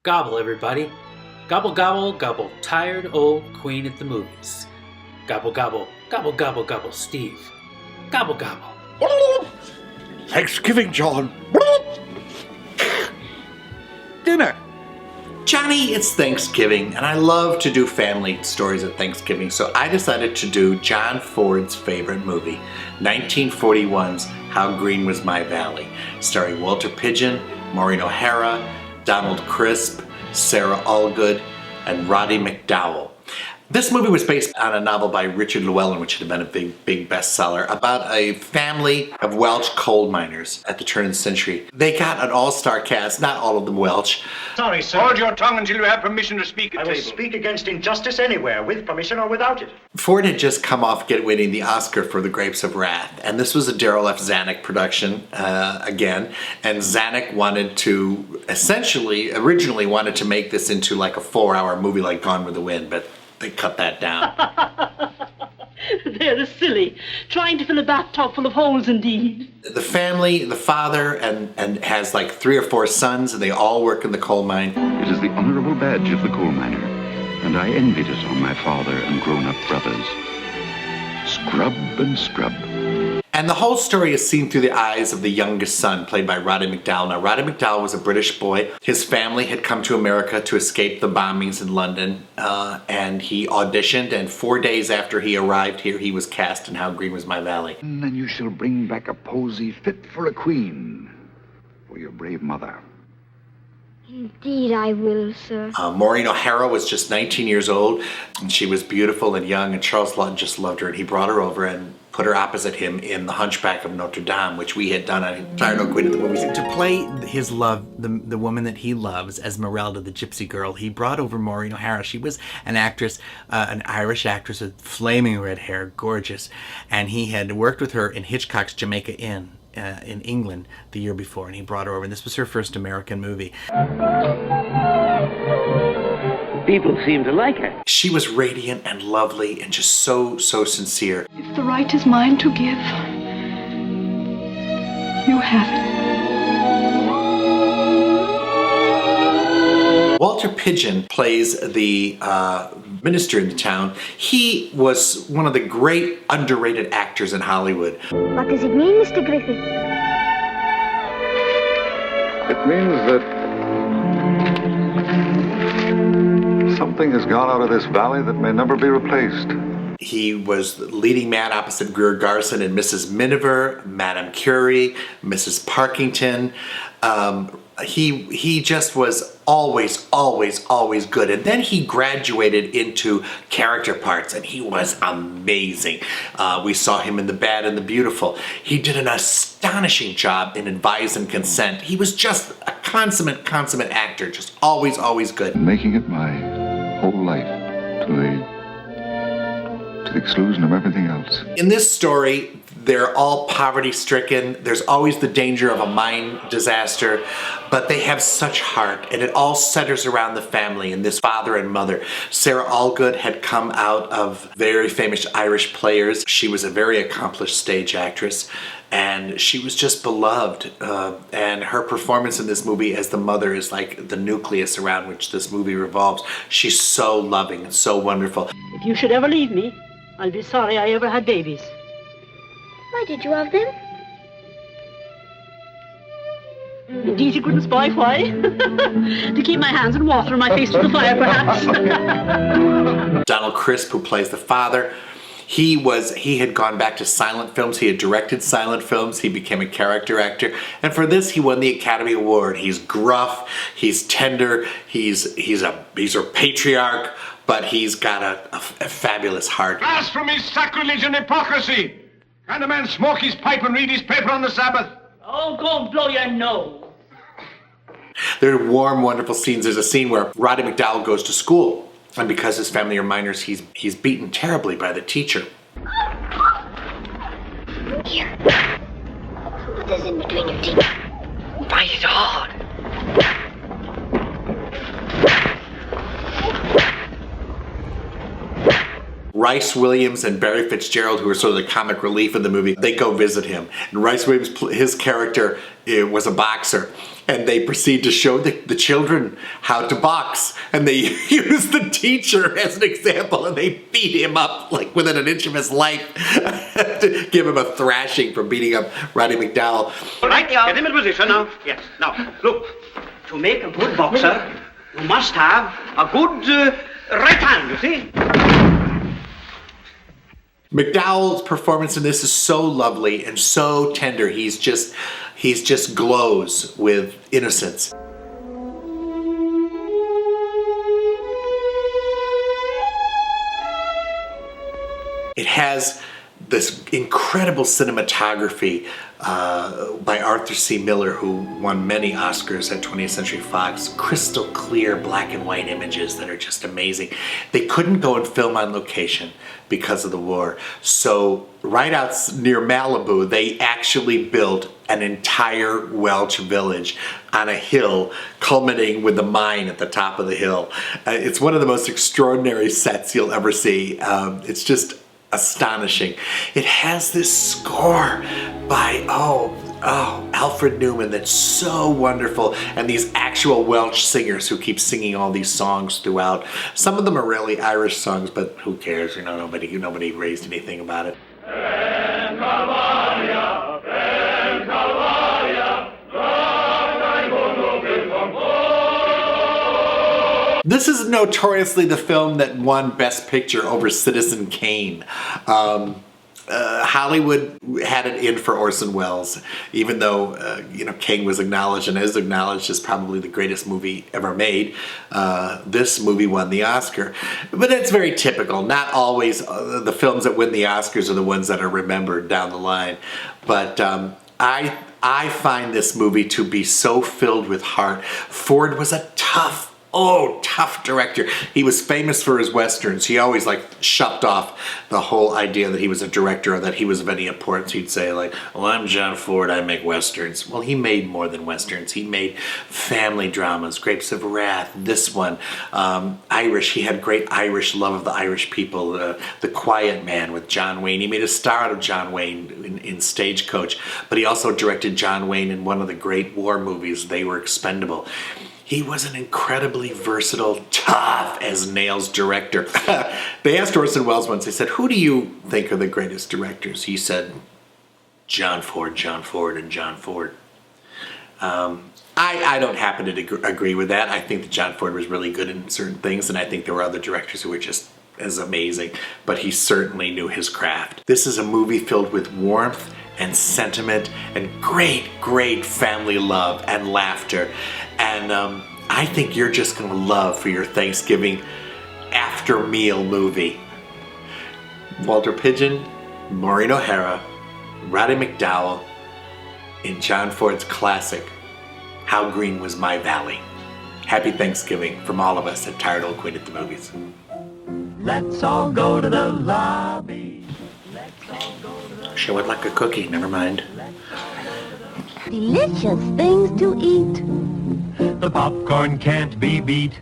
Gobble, everybody. Gobble, gobble, gobble, tired old queen at the movies. Gobble, gobble, gobble, gobble, gobble, Steve. Gobble, gobble. Thanksgiving, John. Dinner. Johnny, it's Thanksgiving, and I love to do family stories at Thanksgiving, so I decided to do John Ford's favorite movie, 1941's How Green Was My Valley, starring Walter Pidgeon, Maureen O'Hara, Donald Crisp, Sarah Allgood, and Roddy McDowall. This movie was based on a novel by Richard Llewellyn, which had been a big bestseller, about a family of Welsh coal miners at the turn of the century. They got an all-star cast, not all of them Welsh. Sorry, sir. Hold your tongue until you have permission to speak at I will table. speak against injustice anywhere, with permission or without it. Ford had just come off winning the Oscar for The Grapes of Wrath, and this was a Darryl F. Zanuck production again, and Zanuck wanted to, originally wanted to make this into like a 4-hour movie like Gone with the Wind, but they cut that down. They're silly, trying to fill a bathtub full of holes indeed. The family, the father, and has like 3 or 4 sons, and they all work in the coal mine. It is the honorable badge of the coal miner, and I envied it on my father and grown-up brothers. Scrub and scrub. And the whole story is seen through the eyes of the youngest son, played by Roddy McDowall. Now, Roddy McDowall was a British boy. His family had come to America to escape the bombings in London, and he auditioned, and 4 days after he arrived here, he was cast in How Green Was My Valley. And you shall bring back a posy fit for a queen, for your brave mother. Indeed I will, sir. Maureen O'Hara was just 19 years old, and she was beautiful and young, and Charles Lawton just loved her, and he brought her over and put her opposite him in The Hunchback of Notre Dame, which we had done on Tired Old Queen at the movies. To play his love, the woman that he loves, Esmeralda, the gypsy girl, he brought over Maureen O'Hara. She was an actress, an Irish actress with flaming red hair, gorgeous, and he had worked with her in Hitchcock's Jamaica Inn in England the year before, and he brought her over, and this was her first American movie. People seem to like her. She was radiant and lovely and just so sincere. If the right is mine to give, you have it. Walter Pidgeon plays the minister in the town. He was one of the great underrated actors in Hollywood. What does it mean, Mr. Griffith? It means that something has gone out of this valley that may never be replaced. He was the leading man opposite Greer Garson in Mrs. Miniver, Madame Curie, Mrs. Parkington. He just was always good. And then he graduated into character parts, and he was amazing. We saw him in The Bad and the Beautiful. He did an astonishing job in Advise and Consent. He was just a consummate actor, just always good. Making it my whole life to the exclusion of everything else. In this story, they're all poverty-stricken. There's always the danger of a mine disaster, but they have such heart, and it all centers around the family and this father and mother. Sarah Allgood had come out of very famous Irish players. She was a very accomplished stage actress, and she was just beloved. And her performance in this movie as the mother is like the nucleus around which this movie revolves. She's so loving and so wonderful. If you should ever leave me, I'll be sorry I ever had babies. Why did you have them? Indeed, you couldn't spy why. To keep my hands in water and my face to the fire, perhaps. Donald Crisp, who plays the father, he had gone back to silent films. He had directed silent films. He became a character actor, and for this, he won the Academy Award. He's gruff, he's tender, he's a patriarch, but he's got a fabulous heart. Blasphemy, sacrilege, and hypocrisy! Can a man smoke his pipe and read his paper on the Sabbath? Oh, go and blow your nose. There are warm, wonderful scenes. There's a scene where Roddy McDowall goes to school, and because his family are miners, he's beaten terribly by the teacher. Here. Put this in between your teeth. Bite it hard. Rice Williams and Barry Fitzgerald, who are sort of the comic relief of the movie, they go visit him. And Rice Williams, his character was a boxer. and they proceed to show the children how to box, and they use the teacher as an example, and they beat him up like within an inch of his life to give him a thrashing for beating up Roddy McDowall. Right, get him in position now. Yes. Now, look, to make a good boxer, you must have a good right hand, you see? McDowall's performance in this is so lovely and so tender. He's just glows with innocence. It has this incredible cinematography by Arthur C. Miller, who won many Oscars at 20th Century Fox. Crystal clear black and white images that are just amazing. They couldn't go and film on location because of the war. So right out near Malibu, they actually built an entire Welsh village on a hill, culminating with the mine at the top of the hill. It's one of the most extraordinary sets you'll ever see. It's just astonishing. It has this score by Alfred Newman that's so wonderful, and these actual Welsh singers who keep singing all these songs throughout. Some of them are really Irish songs, but who cares? You know, nobody raised anything about it. This is notoriously the film that won Best Picture over Citizen Kane. Hollywood had it in for Orson Welles, even though Kane was acknowledged and is acknowledged as probably the greatest movie ever made. This movie won the Oscar, but it's very typical. Not always the films that win the Oscars are the ones that are remembered down the line, but I find this movie to be so filled with heart. Ford was a tough director. He was famous for his westerns. He always shucked off the whole idea that he was a director or that he was of any importance. He'd say well, I'm John Ford, I make westerns. Well, he made more than westerns. He made family dramas, Grapes of Wrath, this one, Irish. He had great Irish love of the Irish people, The Quiet Man with John Wayne. He made a star out of John Wayne in Stagecoach, but he also directed John Wayne in one of the great war movies, They Were Expendable. He was an incredibly versatile, tough as nails director. They asked Orson Welles once, they said, who do you think are the greatest directors? He said, John Ford, and John Ford. I don't happen to agree with that. I think that John Ford was really good in certain things, and I think there were other directors who were just as amazing, but he certainly knew his craft. This is a movie filled with warmth and sentiment and great family love and laughter. And I think you're just going to love for your Thanksgiving after meal movie. Walter Pidgeon, Maureen O'Hara, Roddy McDowall in John Ford's classic, How Green Was My Valley. Happy Thanksgiving from all of us at Tired Old Queen at the Movies. Let's all go to the lobby. Sure would like a cookie, never mind. Delicious things to eat. The popcorn can't be beat.